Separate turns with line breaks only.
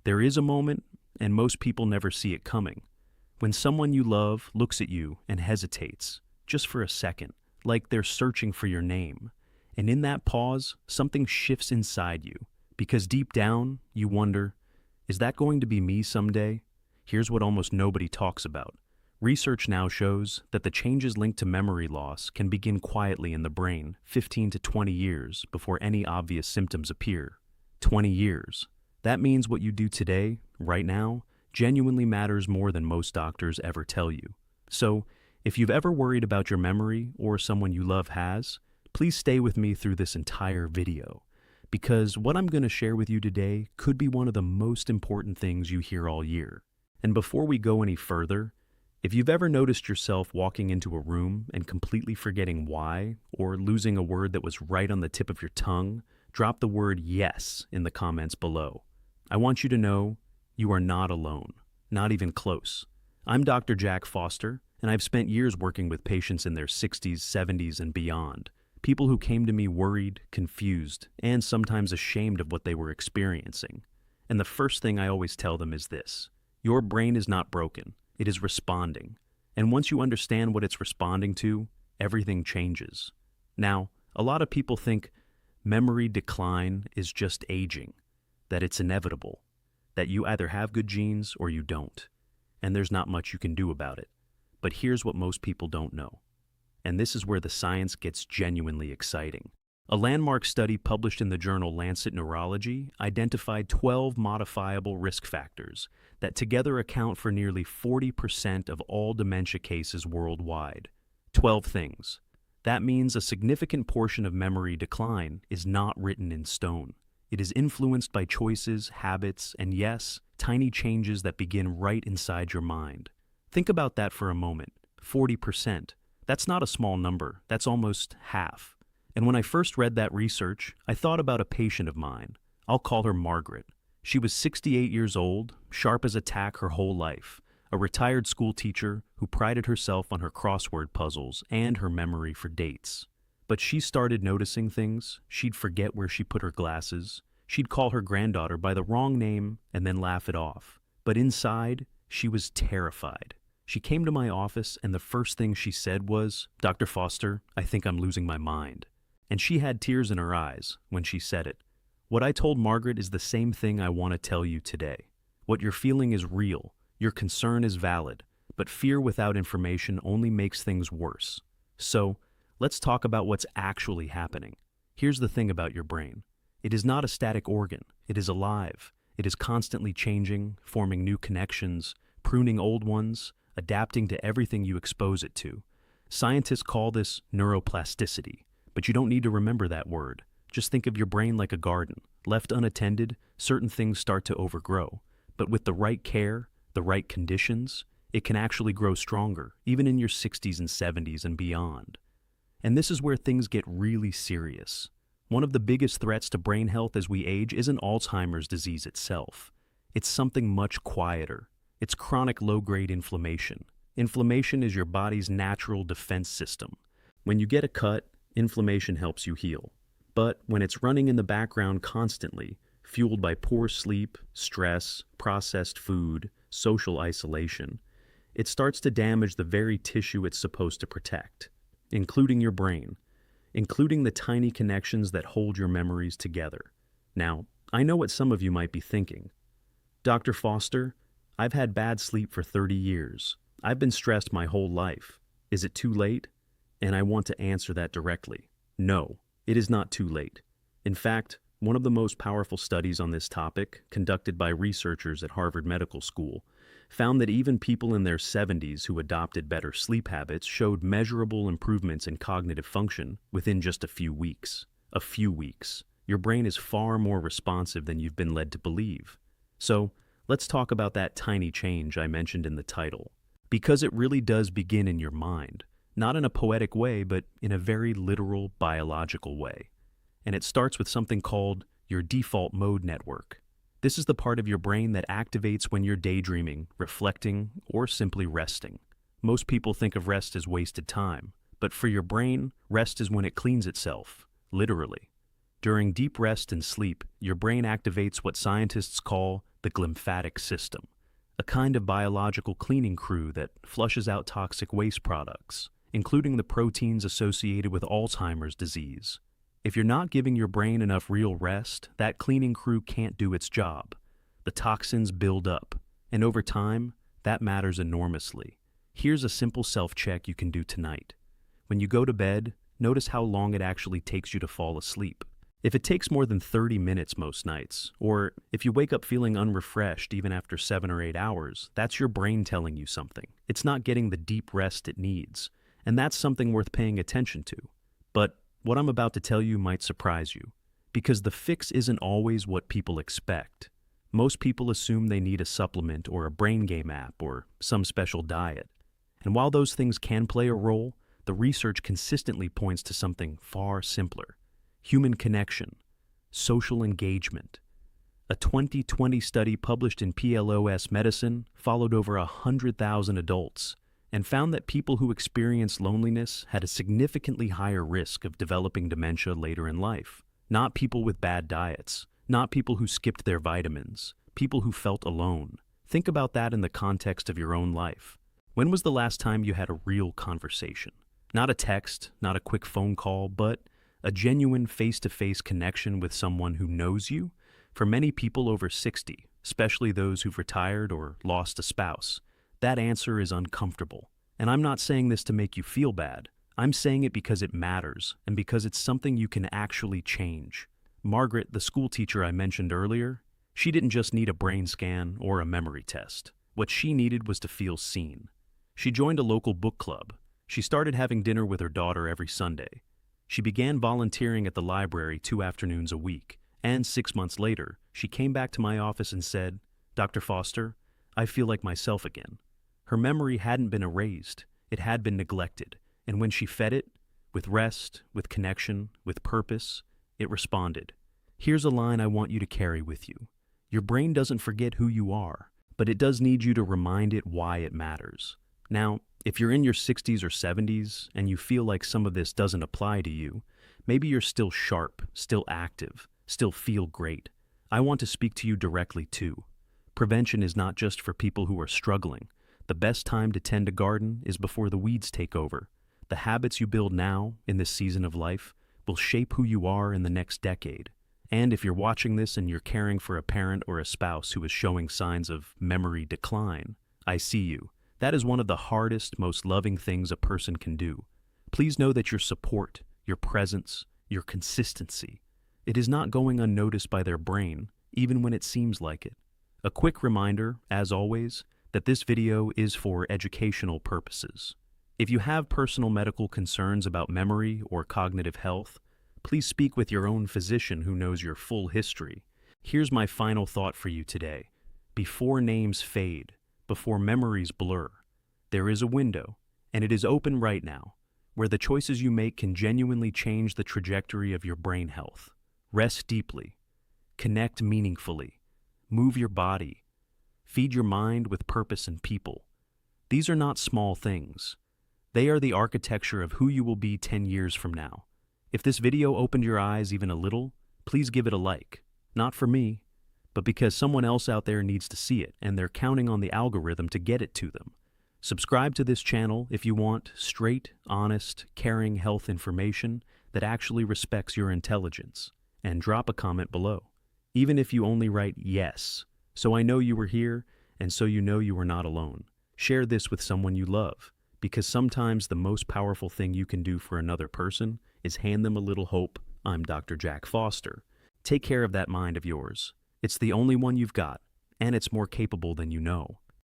There is a moment, and most people never see it coming, when someone you love looks at you and hesitates, just for a second, like they're searching for your name. And in that pause, something shifts inside you, because deep down, you wonder, is that going to be me someday? Here's what almost nobody talks about. Research now shows that the changes linked to memory loss can begin quietly in the brain 15 to 20 years before any obvious symptoms appear. 20 years. That means what you do today, right now, genuinely matters more than most doctors ever tell you. So, if you've ever worried about your memory or someone you love has, please stay with me through this entire video, because what I'm going to share with you today could be one of the most important things you hear all year. And before we go any further, if you've ever noticed yourself walking into a room and completely forgetting why, or losing a word that was right on the tip of your tongue, drop the word yes in the comments below. I want you to know you are not alone, not even close. I'm Dr. Jack Foster, and I've spent years working with patients in their 60s, 70s, and beyond. People who came to me worried, confused, and sometimes ashamed of what they were experiencing. And the first thing I always tell them is this: your brain is not broken. It is responding. And once you understand what it's responding to, everything changes. Now, a lot of people think memory decline is just aging, that it's inevitable, that you either have good genes or you don't, and there's not much you can do about it. But here's what most people don't know. And this is where the science gets genuinely exciting. A landmark study published in the journal Lancet Neurology identified 12 modifiable risk factors that together account for nearly 40% of all dementia cases worldwide. 12 things. That means a significant portion of memory decline is not written in stone. It is influenced by choices, habits, and yes, tiny changes that begin right inside your mind. Think about that for a moment. 40%. That's not a small number. That's almost half. And when I first read that research, I thought about a patient of mine. I'll call her Margaret. She was 68 years old, sharp as a tack her whole life, a retired school teacher who prided herself on her crossword puzzles and her memory for dates. But she started noticing things. She'd forget where she put her glasses. She'd call her granddaughter by the wrong name and then laugh it off. But inside, she was terrified. She came to my office and the first thing she said was, "Dr. Foster, I think I'm losing my mind." And she had tears in her eyes when she said it. What I told Margaret is the same thing I want to tell you today. What you're feeling is real, your concern is valid, but fear without information only makes things worse. So, let's talk about what's actually happening. Here's the thing about your brain. It is not a static organ. It is alive. It is constantly changing, forming new connections, pruning old ones, adapting to everything you expose it to. Scientists call this neuroplasticity. But you don't need to remember that word. Just think of your brain like a garden. Left unattended, certain things start to overgrow. But with the right care, the right conditions, it can actually grow stronger, even in your 60s and 70s and beyond. And this is where things get really serious. One of the biggest threats to brain health as we age isn't Alzheimer's disease itself. It's something much quieter. It's chronic low-grade inflammation. Inflammation is your body's natural defense system. When you get a cut, inflammation helps you heal. But when it's running in the background constantly, fueled by poor sleep, stress, processed food, social isolation, it starts to damage the very tissue it's supposed to protect, including your brain, including the tiny connections that hold your memories together. Now, I know what some of you might be thinking. Dr. Foster, I've had bad sleep for 30 years. I've been stressed my whole life. Is it too late? And I want to answer that directly. No, it is not too late. In fact, one of the most powerful studies on this topic, conducted by researchers at Harvard Medical School, found that even people in their 70s who adopted better sleep habits showed measurable improvements in cognitive function within just a few weeks. A few weeks. Your brain is far more responsive than you've been led to believe. So, let's talk about that tiny change I mentioned in the title. Because it really does begin in your mind. Not in a poetic way, but in a very literal, biological way. And it starts with something called your default mode network. This is the part of your brain that activates when you're daydreaming, reflecting, or simply resting. Most people think of rest as wasted time, but for your brain, rest is when it cleans itself, literally. During deep rest and sleep, your brain activates what scientists call the glymphatic system, a kind of biological cleaning crew that flushes out toxic waste products, including the proteins associated with Alzheimer's disease. If you're not giving your brain enough real rest, that cleaning crew can't do its job. The toxins build up, and over time, that matters enormously. Here's a simple self-check you can do tonight. When you go to bed, notice how long it actually takes you to fall asleep. If it takes more than 30 minutes most nights, or if you wake up feeling unrefreshed even after 7 or 8 hours, that's your brain telling you something. It's not getting the deep rest it needs, and that's something worth paying attention to. But what I'm about to tell you might surprise you, because the fix isn't always what people expect. Most people assume they need a supplement or a brain game app or some special diet. And while those things can play a role, the research consistently points to something far simpler: human connection, social engagement. A 2020 study published in PLOS Medicine followed over 100,000 adults and found that people who experienced loneliness had a significantly higher risk of developing dementia later in life. Not people with bad diets, not people who skipped their vitamins, people who felt alone. Think about that in the context of your own life. When was the last time you had a real conversation? Not a text, not a quick phone call, but a genuine face-to-face connection with someone who knows you? For many people over 60, especially those who've retired or lost a spouse, that answer is uncomfortable. And I'm not saying this to make you feel bad. I'm saying it because it matters and because it's something you can actually change. Margaret, the school teacher I mentioned earlier, she didn't just need a brain scan or a memory test. What she needed was to feel seen. She joined a local book club. She started having dinner with her daughter every Sunday. She began volunteering at the library 2 afternoons a week. And 6 months later, she came back to my office and said, "Dr. Foster, I feel like myself again." Her memory hadn't been erased. It had been neglected. And when she fed it, with rest, with connection, with purpose, it responded. Here's a line I want you to carry with you. Your brain doesn't forget who you are, but it does need you to remind it why it matters. Now, if you're in your 60s or 70s and you feel like some of this doesn't apply to you, maybe you're still sharp, still active, still feel great. I want to speak to you directly too. Prevention is not just for people who are struggling. The best time to tend a garden is before the weeds take over. The habits you build now, in this season of life, will shape who you are in the next decade. And if you're watching this and you're caring for a parent or a spouse who is showing signs of memory decline, I see you. That is one of the hardest, most loving things a person can do. Please know that your support, your presence, your consistency, it is not going unnoticed by their brain, even when it seems like it. A quick reminder, as always, that this video is for educational purposes. If you have personal medical concerns about memory or cognitive health, please speak with your own physician who knows your full history. Here's my final thought for you today. Before names fade, before memories blur, there is a window, and it is open right now, where the choices you make can genuinely change the trajectory of your brain health. Rest deeply, connect meaningfully, move your body, feed your mind with purpose and people. These are not small things. They are the architecture of who you will be 10 years from now. If this video opened your eyes even a little, please give it a like. Not for me, but because someone else out there needs to see it, and they're counting on the algorithm to get it to them. Subscribe to this channel if you want straight, honest, caring health information that actually respects your intelligence. And drop a comment below, even if you only write yes, so I know you were here and so you know you are not alone. Share this with someone you love, because sometimes the most powerful thing you can do for another person is hand them a little hope. I'm Dr. Jack Foster. Take care of that mind of yours. It's the only one you've got, and it's more capable than you know.